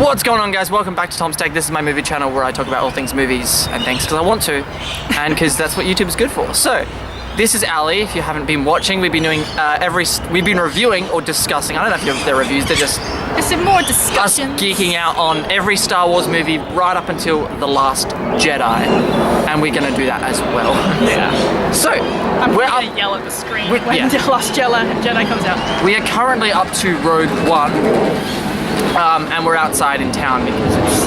What's going on, guys? Welcome back to Tom's Take. This is my movie channel where I talk about all things movies and things because I want to and because that's what YouTube is good for. So this is Ali. If you haven't been watching, we've been doing we've been reviewing or discussing. I don't know if they're reviews. They're just more discussions. Us geeking out on every Star Wars movie right up until The Last Jedi, and we're gonna do that as well. Yeah. So we're gonna yell at the screen when The Last Jedi comes out. We are currently up to Rogue One, and we're outside in town because it's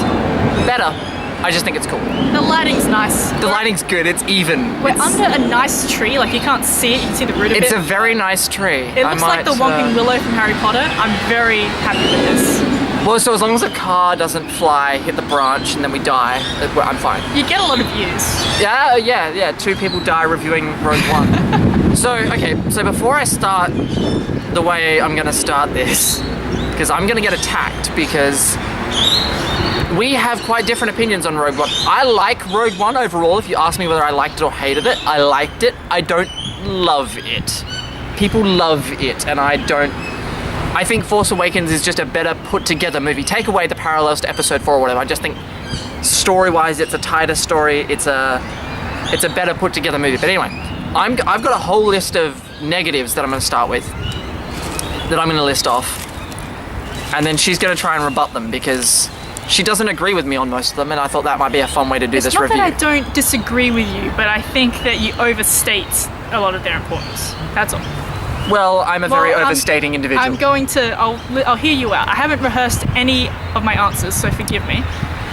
better. I just think it's cool. The lighting's nice. The lighting's good. It's even. We're under a nice tree. Like, you can't see it. You can see the root of it. It's a very nice tree. It looks like the Whomping Willow from Harry Potter. I'm very happy with this. Well, so as long as the car doesn't fly, hit the branch, and then we die, I'm fine. You get a lot of views. Yeah. 2 people die reviewing Rogue One. So before I start the way I'm gonna start this, because I'm gonna get attacked because we have quite different opinions on Rogue One. I like Rogue One overall. If you ask me whether I liked it or hated it, I liked it. I don't love it. People love it, and I don't. I think Force Awakens is just a better put together movie. Take away the parallels to Episode 4 or whatever. I just think story-wise, it's a tighter story. It's a better put together movie. But anyway, I've got a whole list of negatives that I'm going to start with, that I'm going to list off, and then she's going to try and rebut them because she doesn't agree with me on most of them, and I thought that might be a fun way to do this review. It's not that I don't disagree with you, but I think that you overstate a lot of their importance. That's all. Well, I'm a very overstating individual. I'll hear you out. I haven't rehearsed any of my answers, so forgive me.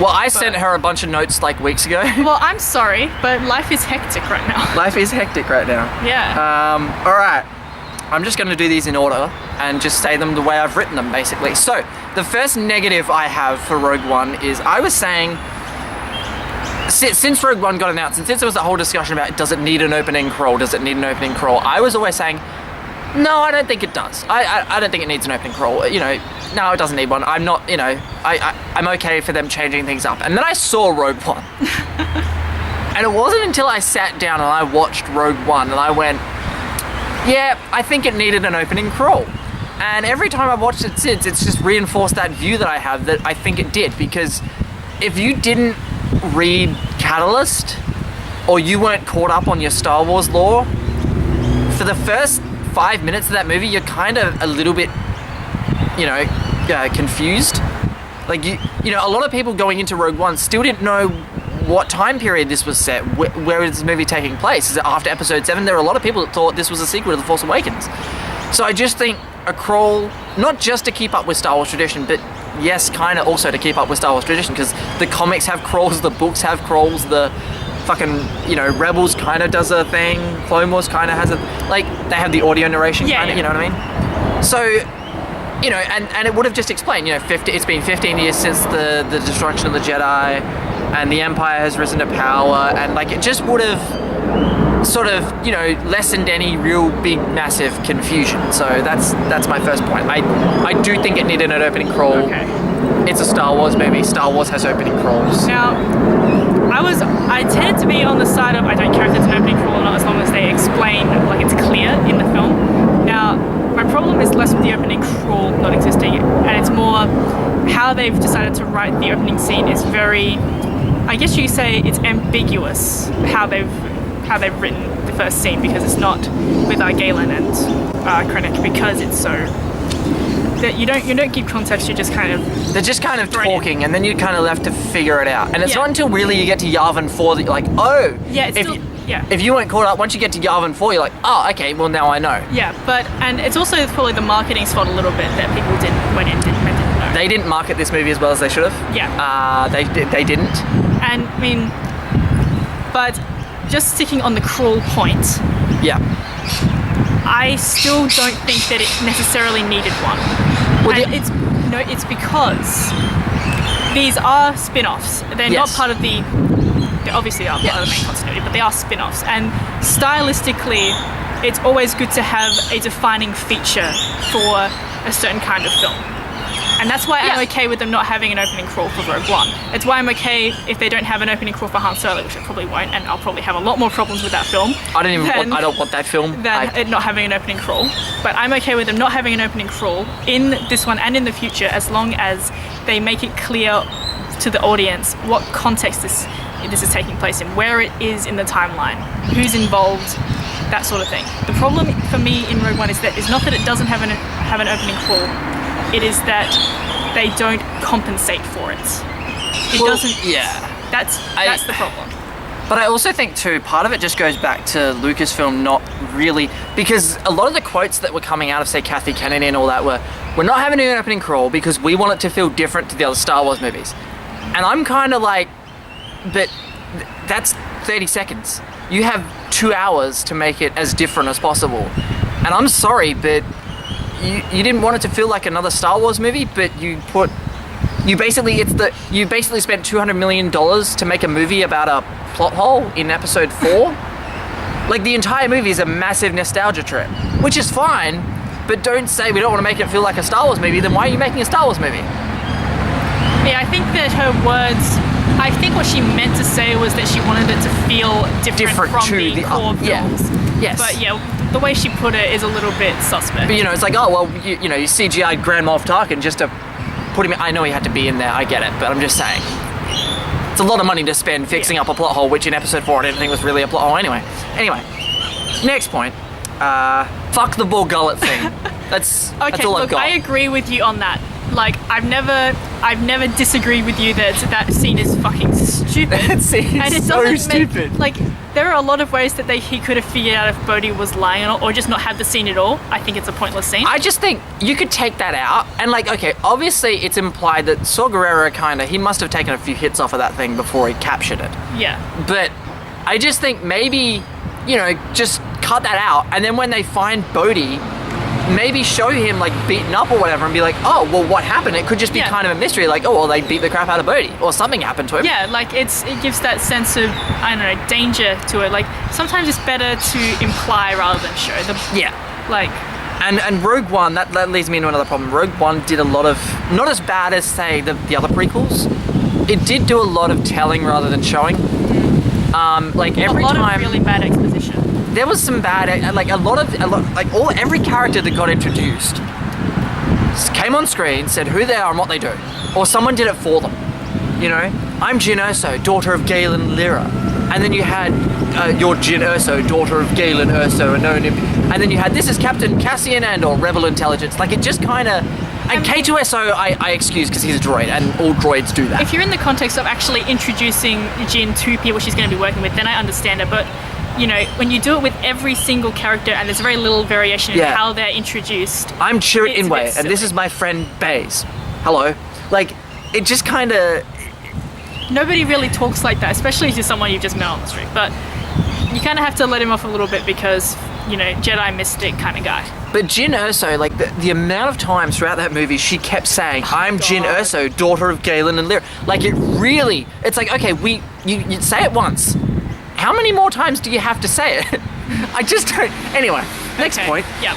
Well, I sent her a bunch of notes like weeks ago. Well, I'm sorry, but life is hectic right now. Life is hectic right now. Yeah. All right. I'm just going to do these in order and just say them the way I've written them, basically. So, the first negative I have for Rogue One is I was saying, since Rogue One got announced, and since there was a whole discussion about does it need an opening crawl, I was always saying, no, I don't think it does. I don't think it needs an opening crawl. You know, no, it doesn't need one. I'm not, you know, I'm okay for them changing things up. And then I saw Rogue One. And it wasn't until I sat down and I watched Rogue One and I went, yeah, I think it needed an opening crawl. And every time I've watched it since, it's just reinforced that view that I have that I think it did. Because if you didn't read Catalyst, or you weren't caught up on your Star Wars lore, for the first 5 minutes of that movie, you're kind of a little bit, confused. Like, you know, a lot of people going into Rogue One still didn't know what time period this was set, where is this movie taking place? Is it after Episode 7? There were a lot of people that thought this was a sequel to The Force Awakens. So I just think a crawl, not just to keep up with Star Wars tradition, but yes, kind of also to keep up with Star Wars tradition, because the comics have crawls, the books have crawls, the fucking, Rebels kind of does a thing, Clone Wars kind of has a, like, they have the audio narration kind of, you know what I mean? So, and it would have just explained, it's been 15 years since the destruction of the Jedi, and the Empire has risen to power, and like it just would have sort of, lessened any real big massive confusion. So that's my first point. I do think it needed an opening crawl. Okay. It's a Star Wars movie. Star Wars has opening crawls. Now, I tended to be on the side of I don't care if it's an opening crawl or not, as long as they explain, like, it's clear in the film. Now, my problem is less with the opening crawl not existing, and it's more how they've decided to write the opening scene is very, I guess you could say it's ambiguous how they've written the first scene, because it's not with Galen and Krennic, because it's so that you don't give context. They're just kind of talking, and then you're kind of left to figure it out. And it's not until really you get to Yavin 4 that you're like, oh, if you weren't caught up, once you get to Yavin 4, you're like, oh, okay, well now I know. Yeah, and it's also probably the marketing's fault a little bit that people didn't know. They didn't market this movie as well as they should have. Yeah. They didn't. And I mean, but just sticking on the crawl point. Yeah. I still don't think that it necessarily needed one. Well, it's because these are spin-offs. They're not part of they obviously are part of the main continuity, but they are spin-offs. And stylistically, it's always good to have a defining feature for a certain kind of film. And that's why I'm Yeah. okay with them not having an opening crawl for Rogue One. It's why I'm okay if they don't have an opening crawl for Han Solo, which I probably won't, and I'll probably have a lot more problems with that film. I don't want that film. Than it not having an opening crawl. But I'm okay with them not having an opening crawl in this one and in the future, as long as they make it clear to the audience what context this is taking place in, where it is in the timeline, who's involved, that sort of thing. The problem for me in Rogue One is not that it doesn't have an opening crawl, it is that they don't compensate for it. It doesn't. Yeah. That's the problem. But I also think too, part of it just goes back to Lucasfilm not really, because a lot of the quotes that were coming out of, say, Kathy Kennedy and all that we're not having an opening crawl because we want it to feel different to the other Star Wars movies. And I'm kind of like, but that's 30 seconds. You have 2 hours to make it as different as possible. And I'm sorry, but you didn't want it to feel like another Star Wars movie, but you basically spent $200 million to make a movie about a plot hole in episode 4. Like, the entire movie is a massive nostalgia trip, which is fine, but don't say we don't want to make it feel like a Star Wars movie, then why are you making a Star Wars movie? Yeah, I think that her words, I think what she meant to say was that she wanted it to feel different from to the core films. Yes. But yeah, the way she put it is a little bit suspect. But it's like, oh, well, you CGI'd Grand Moff Tarkin just to put him in. I know he had to be in there, I get it, but I'm just saying. It's a lot of money to spend fixing up a plot hole, which in episode 4 I didn't think was really a plot hole anyway. Anyway, next point. Fuck the Bor Gullet thing. That's all I've got. I agree with you on that. Like, I've never disagreed with you that scene is fucking stupid. That scene and is it so doesn't stupid. There are a lot of ways that he could have figured out if Bodhi was lying or just not have the scene at all. I think it's a pointless scene. I just think you could take that out and okay, obviously it's implied that Saw Gerrera he must have taken a few hits off of that thing before he captured it. Yeah. But I just think maybe, just cut that out, and then when they find Bodhi, maybe show him beaten up or whatever and be like, oh, well, what happened? It could just be kind of a mystery, they beat the crap out of Bodhi or something happened to him. Yeah, it gives that sense of, I don't know, danger to it. Sometimes it's better to imply rather than show. And Rogue One, that leads me into another problem. Rogue One did a lot of, not as bad as, say, the other prequels. It did do a lot of telling rather than showing. Every time, of really bad exposition. There was some bad, every character that got introduced came on screen, said who they are and what they do, or someone did it for them. I'm Jyn Erso, daughter of Galen Lyra, and then you had you're Jyn Erso, daughter of Galen Erso, and then you had this is Captain Cassian Andor, Rebel Intelligence. It just kind of. And K2SO, I excuse because he's a droid, and all droids do that. If you're in the context of actually introducing Jyn to people she's going to be working with, then I understand it. But when you do it with every single character and there's very little variation in how they're introduced. I'm Chirrut Inway, and this is my friend Baze. Hello. It just kind of. Nobody really talks like that, especially to someone you've just met on the street. But you kind of have to let him off a little bit because, Jedi mystic kind of guy. But Jyn Erso, the amount of times throughout that movie she kept saying, I'm Jyn Erso, daughter of Galen and Lyra. It's okay, you say it once. How many more times do you have to say it? I just don't. Anyway, next point. Yeah.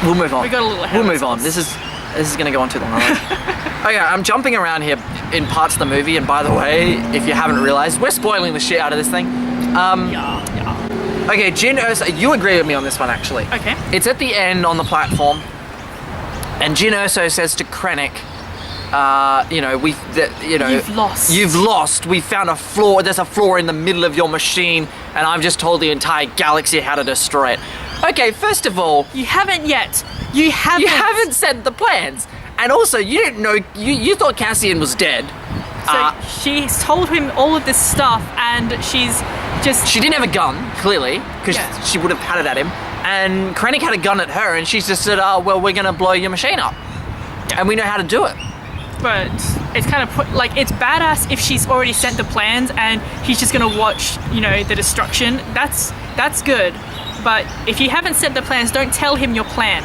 We'll move on. We got a little ahead. We'll move on. This is going to go on too long. Okay, I'm jumping around here in parts of the movie, and by the way, if you haven't realized, we're spoiling the shit out of this thing. Yeah. Okay, Jyn Erso, you agree with me on this one, actually. Okay. It's at the end on the platform, and Jyn Erso says to Krennic, You've lost. You've lost. We found a flaw. There's a flaw in the middle of your machine, and I've just told the entire galaxy how to destroy it. Okay, first of all, You haven't yet. You haven't. you haven't said the plans, and also you didn't know. You thought Cassian was dead. So she's told him all of this stuff, and she's just. She didn't have a gun, clearly, because Yeah. she would have had it at him. And Krennic had a gun at her, and she's just said, "Oh, well, we're gonna blow your machine up, and we know how to do it." But it's kind of it's badass if she's already sent the plans and he's just gonna watch, the destruction. That's good. But if you haven't sent the plans, don't tell him your plan.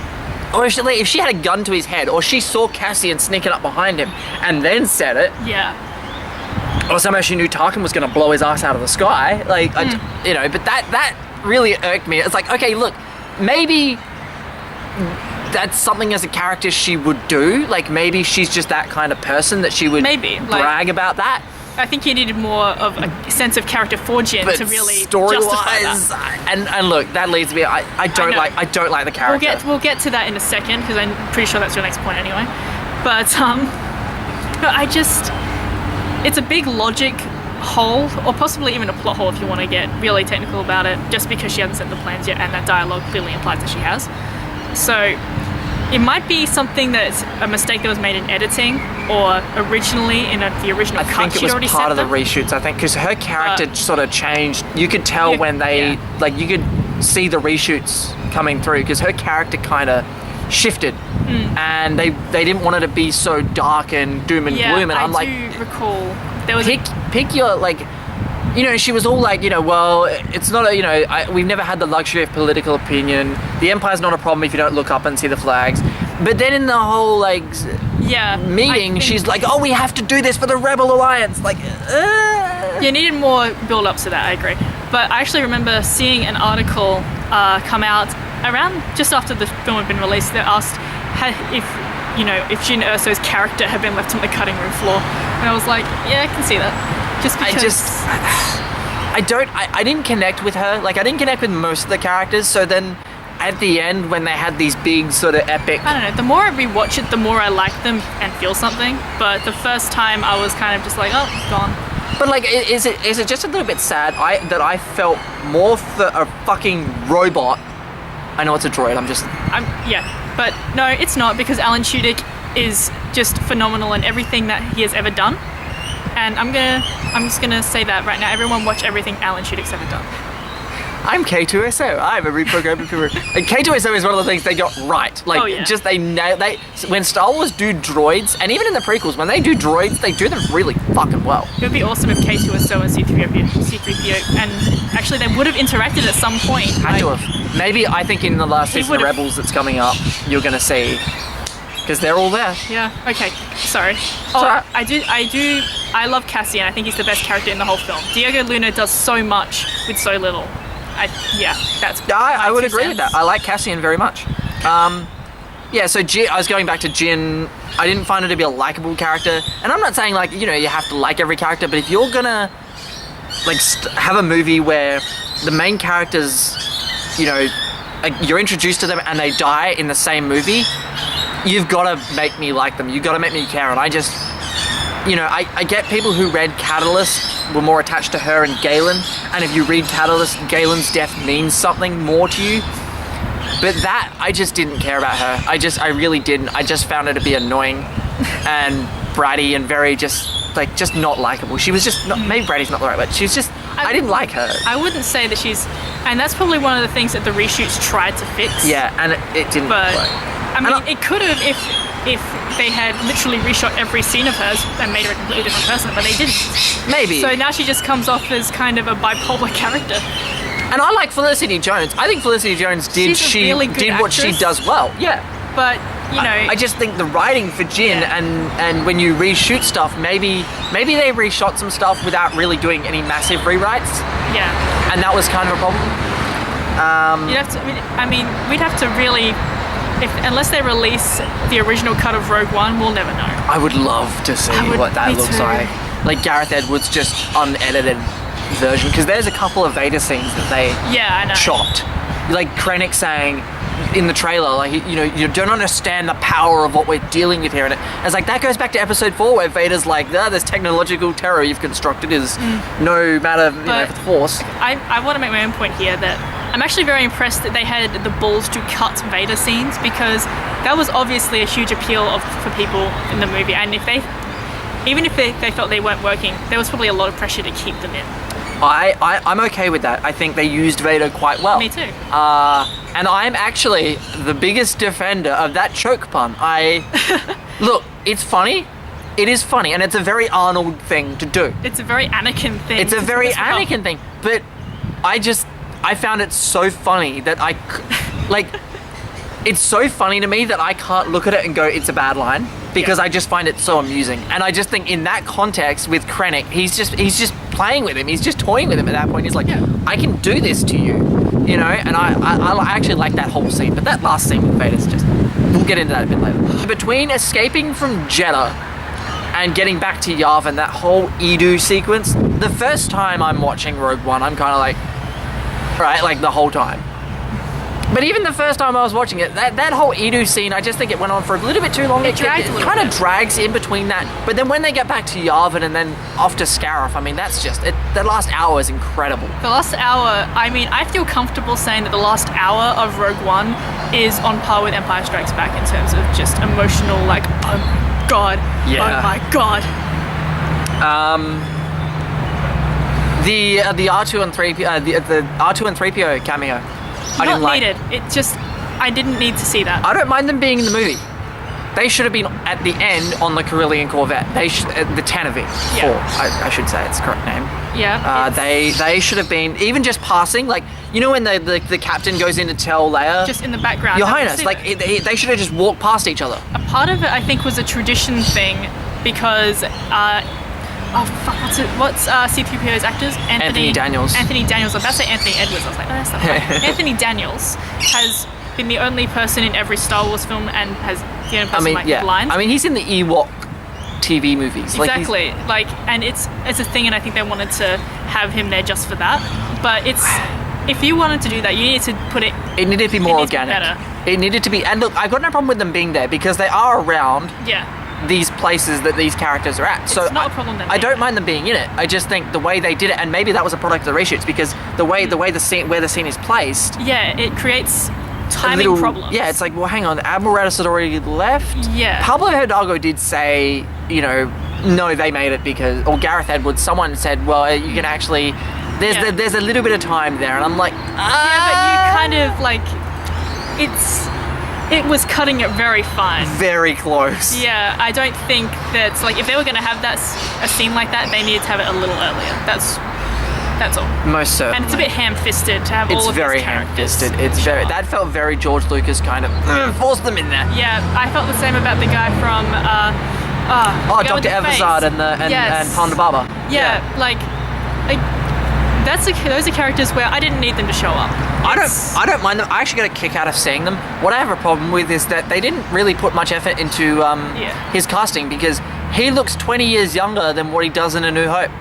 Or if she had a gun to his head, or she saw Cassian sneaking up behind him, and then said it, Yeah. or somehow she knew Tarkin was gonna blow his ass out of the sky, but that really irked me. It's okay, look, maybe that's something as a character she would do. Like maybe she's just that kind of person that she would Maybe, like- brag about that. I think you needed more of a sense of character for Jin But to really story justify wise, that. and look, that leads me. I don't know. like the character. We'll get to that in a second because I'm pretty sure that's your next point anyway. But no, it's a big logic hole, or possibly even a plot hole if you want to get really technical about it. Just because she hasn't set the plans yet, and that dialogue clearly implies that she has. So it might be something that's a mistake that was made in editing, or originally in the original I cut think it she'd was already part set of the them. reshoots. I think because her character sort of changed. You could tell Yeah, when they yeah. like you could see the reshoots coming through because her character kind of shifted, and they didn't want her to be so dark and doom and Yeah, gloom. And I I'm like, do recall there was pick your like. You know, she was all like, you know, well, it's not a, you know, we've never had the luxury of political opinion. The Empire's not a problem if you don't look up and see the flags. But then in the whole, like, I meeting, think she's like, oh, we have to do this for the Rebel Alliance. Like, you needed more build up to that, I agree. But I actually remember seeing an article come out around just after the film had been released that asked if Jin Erso's character had been left on the cutting room floor. And I was like, yeah, I can see that. Just because I didn't connect with her. Like, I didn't connect with most of the characters. So then at the end, when they had these big sort of epic... I don't know, the more I rewatch it, the more I like them and feel something. But the first time I was kind of just like, oh, gone. But like, is it just a little bit sad that I felt more for a fucking robot? I know it's a droid. Yeah, but no, it's not, because Alan Tudyk is just phenomenal in everything that he has ever done. And I'm just gonna say that right now. Everyone watch everything Alan Tudyk's ever done. I'm K2SO. I'm a reprogrammed people. And K2SO is one of the things they got right. Like, Oh, yeah. just when Star Wars do droids, and even in the prequels, when they do droids, they do them really fucking well. It would be awesome if K2SO and C3PO, and actually they would have interacted at some point. Had to have. Maybe I think in the last He season of would've- Rebels that's coming up, you're gonna see, because they're all there. Yeah. Okay. Sorry. alright. I love Cassian. I think he's the best character in the whole film. Diego Luna does so much with so little. That's. I would my agree 2 with cents. that. I like Cassian very much. Yeah, so I was going back to Jin. I didn't find her to be a likable character, and I'm not saying like you have to like every character, but if you're gonna like have a movie where the main characters, like, you're introduced to them and they die in the same movie, you've got to make me like them. You've got to make me care, and I just. I get people who read Catalyst were more attached to her and Galen, and if you read Catalyst, Galen's death means something more to you. But that, I just didn't care about her. I really didn't. I just found her to be annoying and bratty and very just not likable. She was just, maybe bratty's not the right word. She was just, I didn't like her. I wouldn't say that and that's probably one of the things that the reshoots tried to fix. Yeah, and it didn't But, work. I mean, it could have if they had literally reshot every scene of hers and made her a completely different person, but they didn't. Maybe. So now she just comes off as kind of a bipolar character. And I like Felicity Jones. I think Felicity Jones did She's a really good what she actress. does well. Yeah. But, I just think the writing for Jin Yeah. and when you reshoot stuff, maybe they reshot some stuff without really doing any massive rewrites, yeah. and that was kind of a problem. You'd have to, we'd have to really, unless they release the original cut of Rogue One, we'll never know. I would love to see what that me looks too. like Gareth Edwards' just unedited version, because there's a couple of Vader scenes that they Yeah, I know. chopped, like Krennic saying in the trailer, like, you don't understand the power of what we're dealing with here, and it's like that goes back to Episode 4 where Vader's like, this technological terror you've constructed is no matter But- for the Force. I want to make my own point here that I'm actually very impressed that they had the balls to cut Vader scenes, because that was obviously a huge appeal for people in the movie, and even if they felt they weren't working, there was probably a lot of pressure to keep them in. I'm okay with that. I think they used Vader quite well. Me too. And I'm actually the biggest defender of that choke pun. Look, it's funny. It is funny, and it's a very Arnold thing to do. It's a very Anakin thing. It's a to very do as well. Anakin thing. But I found it so funny that it's so funny to me that I can't look at it and go, it's a bad line, because I just find it so amusing. And I just think in that context with Krennic, he's just playing with him. He's just toying with him at that point. He's like, I can do this to you. you know, and I actually like that whole scene, but that last scene with Vader's just, we'll get into that a bit later. Between escaping from Jeddah and getting back to Yavin, that whole Edu sequence, the first time I'm watching Rogue One, I'm kind of like, right, like the whole time. But even the first time I was watching it, that whole Edu scene, I just think it went on for a little bit too long. It dragged a little kind of bit. drags in between that. But then when they get back to Yavin and then off to Scarif, I mean, that's just, the last hour is incredible. The last hour, I mean, I feel comfortable saying that the last hour of Rogue One is on par with Empire Strikes Back in terms of just emotional, like, oh my god, Yeah. oh my god. The R2 and 3PO, the R2 and 3PO cameo, I didn't Not like. needed. It just, I didn't need to see that. I don't mind them being in the movie. They should have been at the end on the Carillion Corvette. They should, the Tanavi, Yeah. I should say it's the correct name. Yeah. it's They should have been, even just passing, like, you know when the captain goes in to tell Leia, just in the background. Your I would Highness, see like, that. they should have just walked past each other. A part of it, I think, was a tradition thing because, oh fuck, what's C-3PO's actors? Anthony Daniels. Anthony Daniels. I was about to say Anthony Edwards. I was like, oh, that's not right. Anthony Daniels has been the only person in every Star Wars film and has the only person with lines. I mean, he's in the Ewok TV movies. Exactly. And it's a thing, and I think they wanted to have him there just for that. But it's, if you wanted to do that, you needed to put it. It needed to be more needs to be organic. better. It needed to be, and look, I've got no problem with them being there because they are around Yeah. these places that these characters are at. So It's not a problem then I don't being mind them being in it. I just think the way they did it, and maybe that was a product of the reshoots, because the way the scene where the scene is placed, Yeah, it creates a timing little- problems. Yeah, it's like, well, hang on, Admiral Raddus had already left. Yeah. Pablo Hidalgo did say, you know, no, they made it because, or Gareth Edwards, someone said, well, you can actually, Yeah. there's a little bit of time there, and I'm like, Yeah, but you kind of like, it was cutting it very fine. very close. Yeah, I don't think that's like, if they were going to have a scene like that, they needed to have it a little earlier. That's all. Most certainly. And it's a bit ham-fisted to have all It's of very these characters. ham-fisted. It's very. That felt very George Lucas kind of forced them in there. Yeah, I felt the same about the guy from Oh, the guy with Dr. the face. Evazard and Yes. Ponda Baba. Yeah, like those are characters where I didn't need them to show up. I don't mind them. I actually got a kick out of seeing them. What I have a problem with is that they didn't really put much effort into his casting, because he looks 20 years younger than what he does in A New Hope.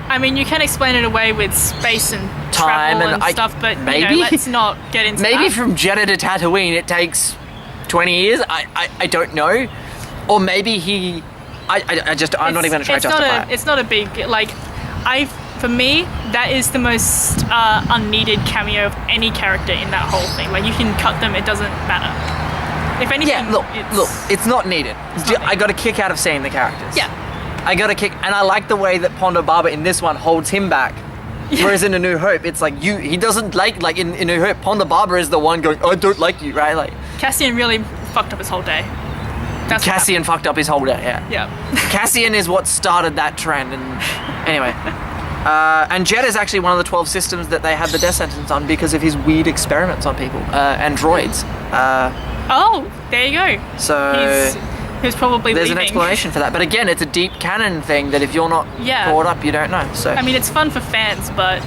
I mean, you can explain it away with space and Time travel and stuff, but maybe? you know, let's not get into Maybe that. from Jeddah to Tatooine it takes 20 years. I don't know. Or maybe I'm not even going to try to justify it. It's not a big, like, for me, that is the most unneeded cameo of any character in that whole thing. Like, you can cut them, it doesn't matter. If anything, Yeah, look, it's not needed. I got a kick out of seeing the characters. Yeah. I got a kick, and I like the way that Ponda Baba in this one holds him back. Whereas in A New Hope, it's like he doesn't like in New Hope, Ponda Baba is the one going, I don't like you, right? Like, Cassian really fucked up his whole day. That's what Cassian fucked up his whole day, yeah. happened. Yeah. Cassian is what started that trend, and anyway. And Jet is actually one of the 12 systems that they had the death sentence on because of his weird experiments on people, and droids. Oh, there you go. So He was probably there's leaving. an explanation for that. But again, it's a deep canon thing that if you're not Yeah. caught up, you don't know. So I mean, it's fun for fans, but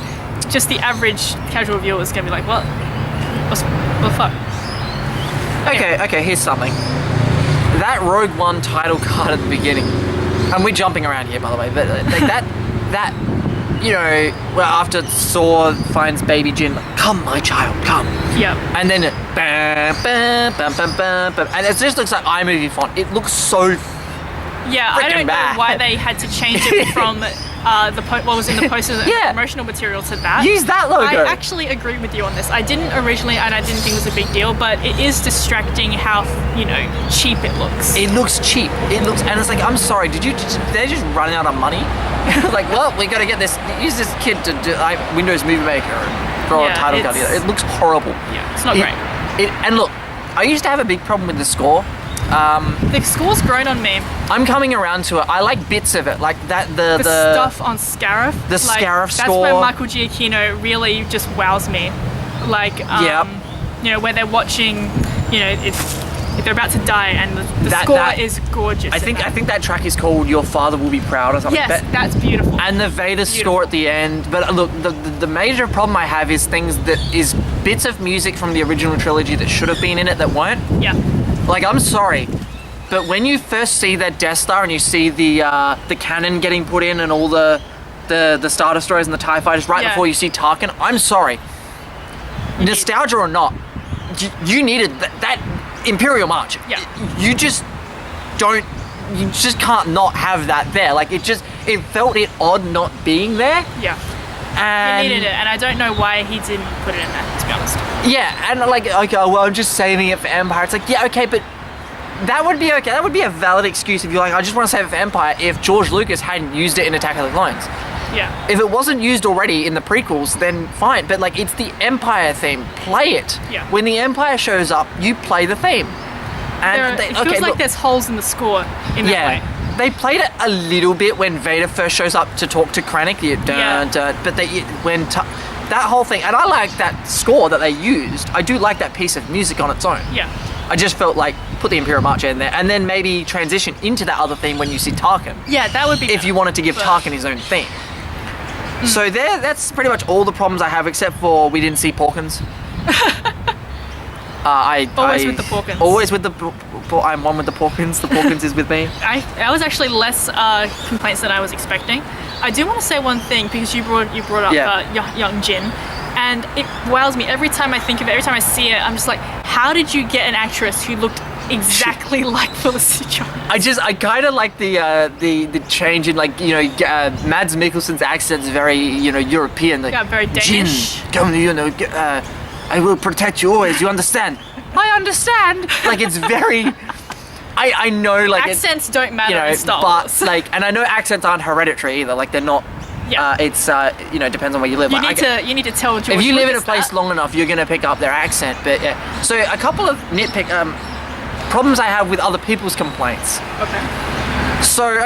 just the average casual viewer is going to be like, what? What the fuck? okay, here's something. That Rogue One title card at the beginning, and we're jumping around here, by the way, but like that, you know, well, after Saw finds baby Jin, come, my child, come. Yeah. And then, bam, bam, bam, bam, bam, bam, and it just looks like iMovie font. It looks so. Yeah, I Frickin' don't know bad. why they had to change it from what was in the poster and Yeah. promotional material to that. Use that logo. I actually agree with you on this. I didn't originally, and I didn't think it was a big deal, but it is distracting how, you know, cheap it looks. It looks cheap. It looks, and it's like, I'm sorry, they're just running out of money? Like, well, we gotta get this, use this kid to do, like, Windows Movie Maker and throw a title card together. It looks horrible. Yeah, it's not great. And look, I used to have a big problem with the score. The score's grown on me. I'm coming around to it. I like bits of it, like that, The stuff on Scarif. the Scarif That's score. where Michael Giacchino really just wows me. Like, Yep. you know, where they're watching, you know, if they're about to die, and the That- score that- is gorgeous. I in think that. that track is called Your Father Will Be Proud or something. Yes, that's beautiful. And the Vader Beautiful. score at the end. But look, the major problem I have is things that is bits of music from the original trilogy that should have been in it that weren't. Yeah. Like, I'm sorry, but when you first see that Death Star and you see the cannon getting put in and all the Star Destroyers and the TIE Fighters right before you see Tarkin, I'm sorry. Nostalgia or not, you needed that Imperial March. Yeah. You just can't not have that there. Like, it felt odd not being there. Yeah. And He needed it, and I don't know why he didn't put it in there, to be honest. yeah, and like, okay, well, I'm just saving it for Empire. It's like, yeah, okay, but that would be okay. That would be a valid excuse if you're like, I just want to save it for Empire, if George Lucas hadn't used it in Attack of the Clones. Yeah. If it wasn't used already in the prequels, then fine. But like, it's the Empire theme. Play it. Yeah. When the Empire shows up, you play the theme. And It feels like there's holes in the score in that way. They played it a little bit when Vader first shows up to talk to Krennic. But that whole thing, and I like that score that they used. I do like that piece of music on its own. Yeah. I just felt like put the Imperial March in there, and then maybe transition into that other theme when you see Tarkin. Yeah, that would be If you wanted to give Tarkin his own theme. So that's pretty much all the problems I have, except for we didn't see Porkins. Always with the Porkins. Always with I'm one with the Porkins. The Porkins is with me. I was actually less complaints than I was expecting. I do want to say one thing, because you brought up young Jin, and it wows me every time I think of it. Every time I see it, I'm just like, how did you get an actress who looked exactly like Felicity Jones? I kind of like the change in, like, Mads Mikkelsen's accent is very European. Like, Yeah, very Danish. Jin, come, I will protect you always. You understand? I understand. Like, it's very. I know, like, accents don't matter in Star Wars. But like, and I know accents aren't hereditary either. Like, they're not. Yeah. It's depends on where you live. You need to tell George if you live in a Lucas place that. long enough, you're gonna pick up their accent. But yeah. So a couple of nitpick problems I have with other people's complaints. Okay. So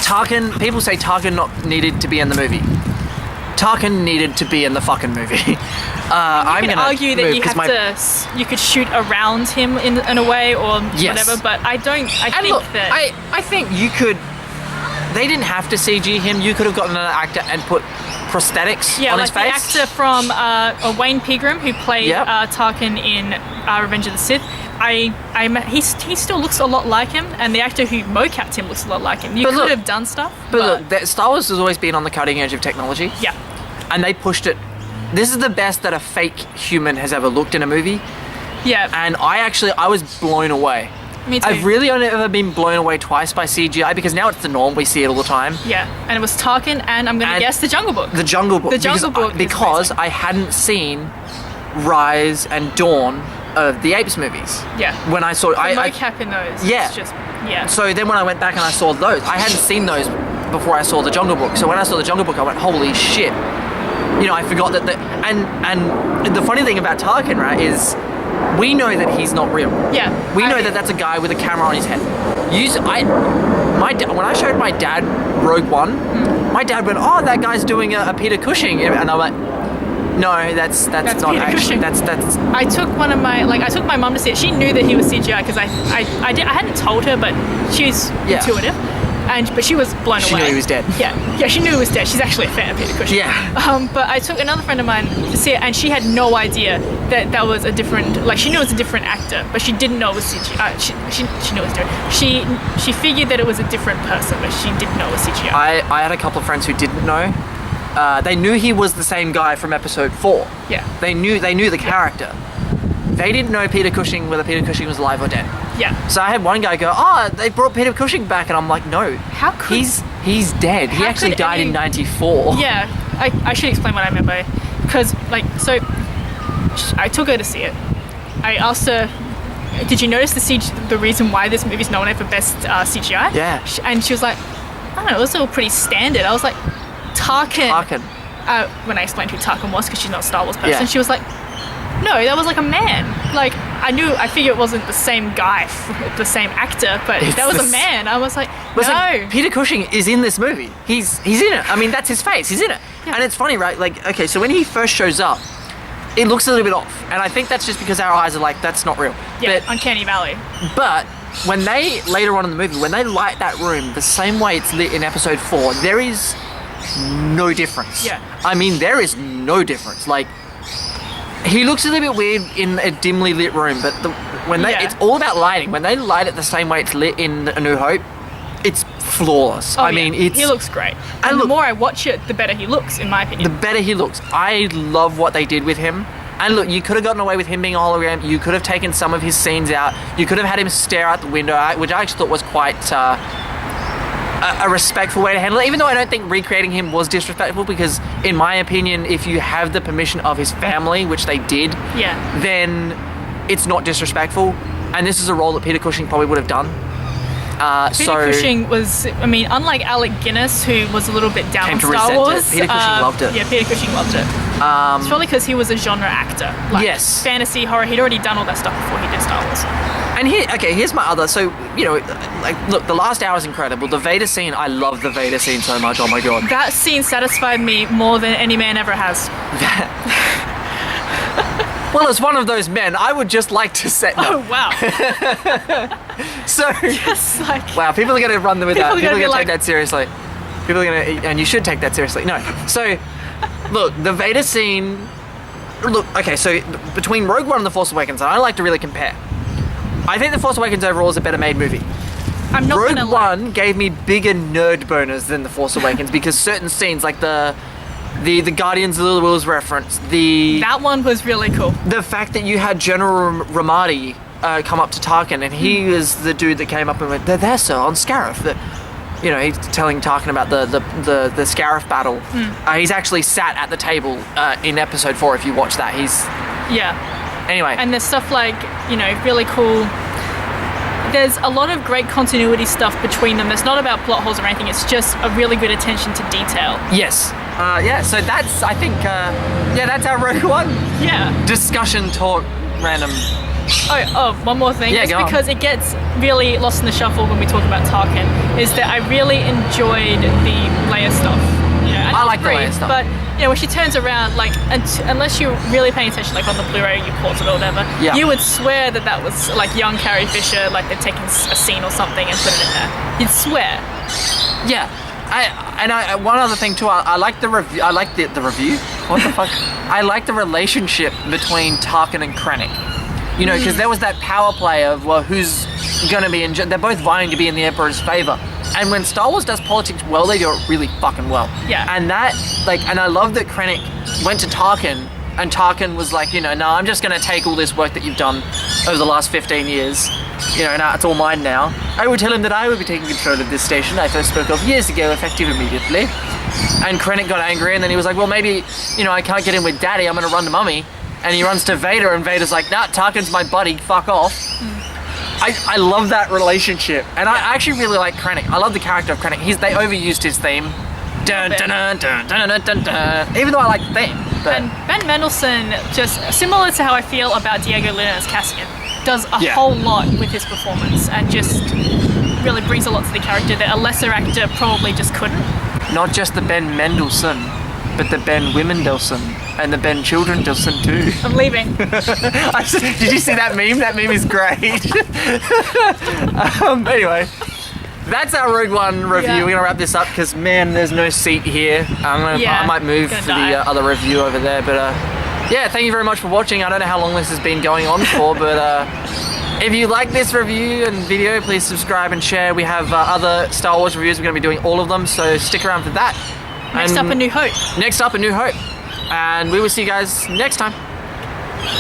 Tarkin. People say Tarkin not needed to be in the movie. Tarkin needed to be in the fucking movie. I'm You could gonna argue that you could shoot around him in a way or whatever, but I think that I think you could. They didn't have to CG him. You could have gotten another actor and put prosthetics on his face. The actor from Wayne Pegram who played Tarkin in Revenge of the Sith. He still looks a lot like him, and the actor who mocapped him looks a lot like him. You could have done stuff. But look, Star Wars has always been on the cutting edge of technology. Yeah. And they pushed it. This is the best that a fake human has ever looked in a movie. Yeah. And I was blown away. Me too. I've really only ever been blown away twice by CGI, because now it's the norm. We see it all the time. Yeah, and it was Tarkin, and I'm going to guess The Jungle Book. The Jungle Book. Because I hadn't seen Rise and Dawn of the Apes movies. Yeah. When I saw mocap in those. Yeah. It's just, yeah. So then when I went back and I saw those, I hadn't seen those before I saw The Jungle Book. So when I saw The Jungle Book, I went, holy shit. I forgot that and the funny thing about Tarkin, right, is we know that he's not real. Yeah. We know that that's a guy with a camera on his head. When I showed my dad Rogue One, my dad went, "Oh, that guy's doing a Peter Cushing," and I'm like, "No, that's not Peter actually. Cushing. That's." I took I took my mum to see it. She knew that he was CGI because I hadn't told her, but she's intuitive. But she was blown away. She knew he was dead. Yeah, she knew he was dead. She's actually a fan of Peter Cushing. Yeah. But I took another friend of mine to see it, and she had no idea that was a different. Like, she knew it was a different actor, but she didn't know it was CGI. She knew it was different. She figured that it was a different person, but she didn't know it was CGI. I had a couple of friends who didn't know. They knew he was the same guy from episode 4. Yeah. They knew the character. They didn't know Peter Cushing, whether Peter Cushing was alive or dead. Yeah. So I had one guy go, they brought Peter Cushing back, and I'm like, no. How could... He's dead. He actually died in 94. Yeah. I should explain what I meant by... Because, so I took her to see it. I asked her, did you notice the reason why this movie's known for best CGI? Yeah. And she was like, I don't know, it was all pretty standard. I was like, Tarkin. When I explained who Tarkin was, because she's not a Star Wars person, she was like, no, that was like a man. Like, I figured it wasn't the same guy, the same actor, but that was a man. I was like, no. Like, Peter Cushing is in this movie. He's in it. I mean, that's his face. He's in it. Yeah. And it's funny, right? Like, okay, so when he first shows up, it looks a little bit off. And I think that's just because our eyes are like, that's not real. Yeah, Uncanny Valley. But when they, later on in the movie, when they light that room the same way it's lit in episode 4, there is no difference. Yeah. I mean, there is no difference. Like, He looks a little bit weird in a dimly lit room, but when they, Yeah. it's all about lighting. When they light it the same way it's lit in A New Hope, it's flawless. Oh, I yeah. mean, it's he looks great. And And look- the more I watch it, the better he looks, in my the opinion. better he looks. I love what they did with him. And look, you could have gotten away with him being a hologram. You could have taken some of his scenes out. You could have had him stare out the window, which I actually thought was quite a respectful way to handle it. Even though I don't think recreating him was disrespectful, because in my opinion, if you have the permission of his family, which they did, Yeah. then it's not disrespectful. And this is a role that Peter Cushing probably would have done. Peter Cushing was, I mean, unlike Alec Guinness, who was a little bit down Came on to Star resent it. Wars. Peter Cushing loved it. Yeah, Peter Cushing loved it. It's probably because he was a genre actor. Like Yes. fantasy, horror. He'd already done all that stuff before he did Star Wars. And here's my other. So, you know, like, look, the last hour is incredible. The Vader scene, I love the Vader scene so much. Oh my god. That scene satisfied me more than any man ever has. Well, as one of those men, I would just like to say no. Oh, wow. So, It's like, wow, people are going to run with that. People are People are gonna going be to like- take that seriously. People are going to, and you should take that seriously. No. So, look, the Vader scene. Look, okay, so between Rogue One and The Force Awakens, I like to really compare. I think The Force Awakens overall is a better made movie. I'm not Rogue gonna lie. One gave me bigger nerd boners than The Force Awakens because certain scenes, like the Guardians of the Wills reference, That one was really cool. the fact that you had General Ramadi come up to Tarkin, and he was the dude that came up and went, "They're there, sir, on Scarif." That, you know, he's telling Tarkin about the Scarif battle. He's actually sat at the table in Episode 4. If you watch that, he's Yeah. anyway. And there's stuff like, you know, really cool. There's a lot of great continuity stuff between them. It's not about plot holes or anything. It's just a really good attention to detail. Yes. Yeah. So that's, I think, that's our Rogue One Yeah. discussion talk. Random. Oh, one more thing. Yeah, Just go on. because it gets really lost in the shuffle when we talk about Tarkin, is that I really enjoyed the Leia stuff. You know, and I it's like the brief, Leia stuff. But you know, when she turns around, like, unless you're really paying attention, like on the Blu-ray, you pause it or whatever, Yeah. you would swear that was like young Carrie Fisher, like they're taking a scene or something and put it in there. You'd swear. Yeah. One other thing too, I like the review. I like the review. What the fuck? I like the relationship between Tarkin and Krennic. You know, because there was that power play of, well, who's going to be in. They're both vying to be in the Emperor's favor. And when Star Wars does politics well, they do it really fucking well. Yeah. And that, like, and I love that Krennic went to Tarkin, and Tarkin was like, you know, no, I'm just going to take all this work that you've done over the last 15 years. You know, now it's all mine now. I would tell him that I would be taking control of this station I first spoke of years ago, effective immediately. And Krennic got angry, and then he was like, well, maybe, you know, I can't get in with Daddy, I'm going to run to Mummy. And he runs to Vader, and Vader's like, nah, Tarkin's my buddy, fuck off. I love that relationship. And I actually really like Krennic. I love the character of Krennic. They overused his theme. Dun, dun, dun, dun, dun, dun, dun, dun. Even though I like the theme. But And Ben Mendelsohn, just similar to how I feel about Diego Luna as Cassian, does a Yeah. whole lot with his performance and just really brings a lot to the character that a lesser actor probably just couldn't. not just the Ben Mendelsohn, but the Ben Womendelson and the Ben Childrendelson too. I'm leaving. Did you see that meme? That meme is great. Anyway, that's our Rogue One review. Yeah. We're gonna wrap this up because man, there's no seat here. Yeah, I might move gonna for the die. other review over there. But yeah, thank you very much for watching. I don't know how long this has been going on for, but if you like this review and video, please subscribe and share. We have other Star Wars reviews. We're gonna be doing all of them, so stick around for that. Next And up, A New Hope. Next up, A New Hope. And we will see you guys next time.